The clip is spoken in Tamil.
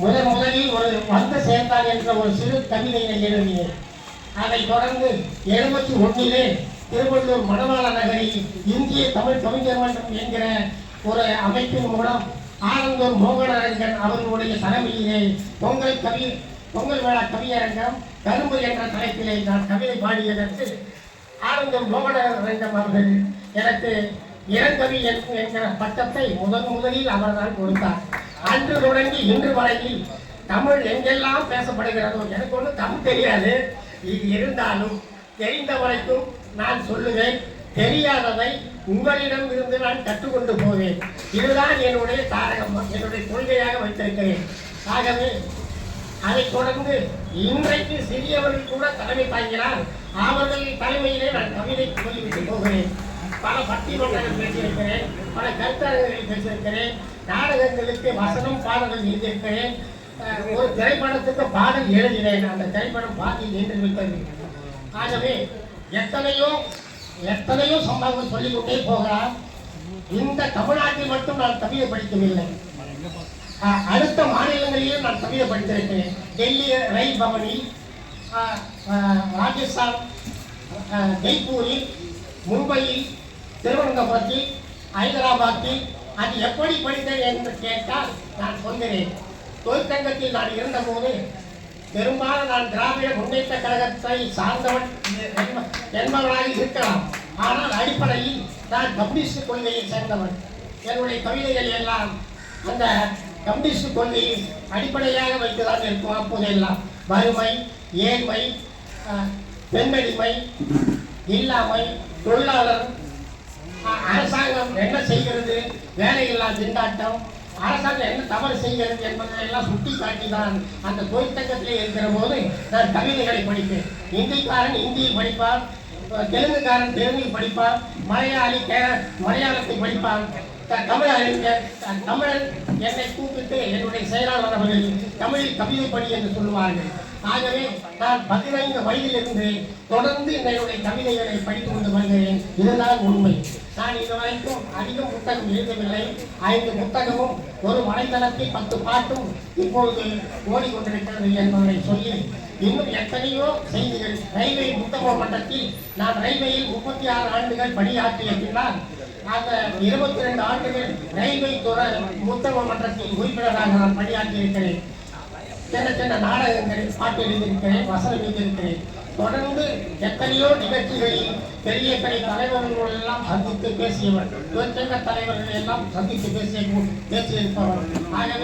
முதலில் ஒரு வந்து சேர்ந்தால் என்ற ஒரு சிறு கவிதையை எழுதினேன். அதைத் தொடர்ந்து 71 திருவள்ளூர் மணவாள நகரில் இந்திய தமிழ் கவிஞர் மன்றம் என்கிற ஒரு அமைப்பின் மூலம் ஆனந்தூர் மோகனரங்கன் அவர்களுடைய தலைமையிலே பொங்கல் விழா கவியரங்கம் கரும்பு என்ற தலைப்பிலே நான் கவிதை பாடியதற்கு ஆனந்தூர் மோகனரங்கம் அவர்கள் எனக்கு இளங்கவி என்கிற பட்டத்தை முதலில் அவர்தான் கொடுத்தார். அன்று தொடங்கி இன்று வரையில் தமிழ் எங்கெல்லாம் பேசப்படுகிறதோ, எனக்கு ஒன்றும் தமிழ் தெரியாது, இது இருந்தாலும் தெரிந்த வரைக்கும் நான் சொல்லுவேன், தெரியாததை உங்களிடம் இருந்து நான் கற்றுக்கொண்டு போவேன். இதுதான் என்னுடைய தாரகம், என்னுடைய கொள்கையாக வைத்திருக்கிறேன். ஆகவே அதை தொடர்ந்து இன்றைக்கு சிறியவர்கள் கூட தலைமை தாங்கினால் அவர்கள் தலைமையிலே நான் கவிதை சொல்லிவிட்டு போகிறேன். பல பட்டிமன்றங்கள் பேசியிருக்கிறேன், பல கருத்தரங்குகளில் பேசியிருக்கிறேன், நாடகங்களுக்கு வசனம் பாடல்கள் எழுதியிருக்கிறேன், ஒரு திரைப்படத்துக்கு பாடல் எழுதினேன். அந்த திரைப்படம் பாதியில் நின்று விட்டது. ஆகவே எத்தனையோ சம்பவங்கள் சொல்லிக்கொண்டே போகிறார். இந்த தமிழ்நாட்டில் மட்டும் நான் கவிதை படிக்கவில்லை, அடுத்த மாநிலங்களிலும் நான் கவிதை படித்திருக்கிறேன். டெல்லி ரயில் பவனில், ராஜஸ்தான் ஜெய்ப்பூரில், மும்பையில், திருவனந்தபுரத்தில், ஹைதராபாத்தில். அது எப்படி படித்தேன் என்று கேட்டால் நான் சொல்கிறேன். தொழிற்சங்கத்தில் நான் இருந்தபோது பெரும்பாலும் நான் திராவிட முன்னேற்ற கழகத்தை சார்ந்தவன் என்பவனாக இருக்கலாம். ஆனால் அடிப்படையில் நான் கம்யூனிஸ்ட் கொள்கையை சேர்ந்தவன். என்னுடைய கவிதைகள் எல்லாம் அந்த கம்யூனிஸ்ட் கொள்கையை அடிப்படையாக வைத்துதான் இருக்கும். அப்போதெல்லாம் வறுமை, ஏழ்மை, பெண்ணடிமை, இல்லாமை, தொழிலாளர், அரசாங்கம் என்ன செய்கிறது, வேலையில்லா திண்டாட்டம், அரசாங்கம் என்ன தவறு செய்கிறது என்பதையெல்லாம் சுட்டி காட்டிதான் அந்த தொழிற்சங்கத்திலே இருக்கிற போது நான் கவிதைகளை படிப்பேன். இந்திக்காரன் இந்தியை படிப்பார், தெலுங்குக்காரன் தெலுங்கில் படிப்பார், மலையாளத்தை படிப்பார், தமிழன் என்னை கூப்பிட்டு என்னுடைய செயலாளர் அவர்கள் தமிழில் கவிதை படி என்று சொல்லுவார்கள். ஆகவே நான் 15 வயதிலிருந்து தொடர்ந்து என்னுடைய கவிதைகளை படித்துக் கொண்டு வருகிறேன். இதுதான் உண்மை. நான் இதுவரைக்கும் அதிகம் புத்தகம் எழுதவில்லை. 5 புத்தகமும் ஒரு வலைதளத்தில் 10 பாட்டும் இப்பொழுது ஓடிக்கொண்டிருக்கிறது என்பதை சொல்லி, இன்னும் எத்தனையோ செய்திகள். ரயில்வே முத்தம மன்றத்தில் நான் ரயில்வேயில் 36 ஆண்டுகள் பணியாற்றிய பின்னால் அந்த 22 ஆண்டுகள் ரயில்வே துறை முத்தம மன்றத்தில் உறுப்பினராக நான் பணியாற்றியிருக்கிறேன். சின்ன நாடகங்களில் பாட்டு எழுதியிருக்கிறேன், வசனம் எழுதியிருக்கிறேன். தொடர்ந்து எத்தனையோ நிகழ்ச்சிகளில் பெரிய தலைவர்கள் எல்லாம் சந்தித்து பேசியவர், தொழிற்சங்க தலைவர்கள் எல்லாம் சந்தித்து பேசியிருப்பவர். ஆகவே